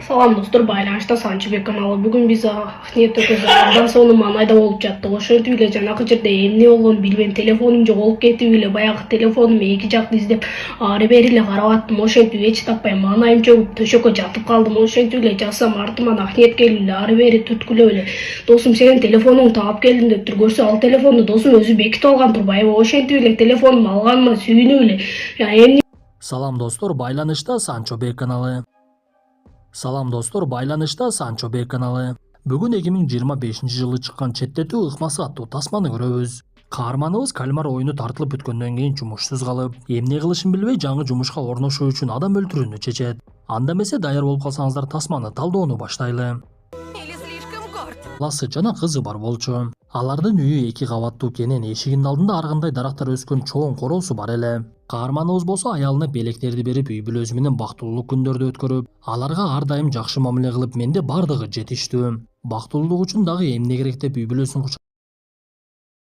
Салам достор, байланышта Санчыбек каналы. Бүгүн биз Ахниет Өкөздардан сону Манайда болуп жаттык. Ошентип эле жанакы жерде эмне болгонун билбейм. Телефонум жоголуп кетип эле баягы телефонум эки жакты издеп ары бери эле карап аттым. Ошентип эч таппай маанайым чөгүп төшөккө жатып калдым. Ошентип эле жатсам артыман Ахниет келип эле ары бери түрткүлөп эле досум сенин телефонуңду таап келдим деп көрсө ал телефонду досум өзү бекитип алган турбайбы. Ошентип эле телефонумду алганыма сүйүнүп эле эмне Салам достор, байланышта Санчобек каналы. Салам достор, байланышта Санчобек каналы. Бүгүн 2025-жылы чыккан четтетүү ыкмасы аттуу тасманы көрөбүз. Каарманыбыз кальмар оюну тартылып бүткөндөн кийин жумушсуз калып, эмне кылышын билбей жаңы жумушка орношуу үчүн адам өлтүрүүнү чечет. Анда эмесе даяр болуп калсаңыздар тасманы талдоону баштайлы. Или слишком горд? Баласы жана кызы бар болчу. Алардын үйү 2 кабаттуу экенин, эшигинин алдында ар кандай дарактар өскөн чоң короосу бар эле. Каарманыбыз болсо аялына белектерди берип, үй бүлөсү менен бактылуулук күндөрдү өткөрүп, аларга ар дайым жакшы мамиле кылып, менде бардыгы жетиштүү. Бактылуулук үчүн дагы эмне керек деп үй бүлөсүн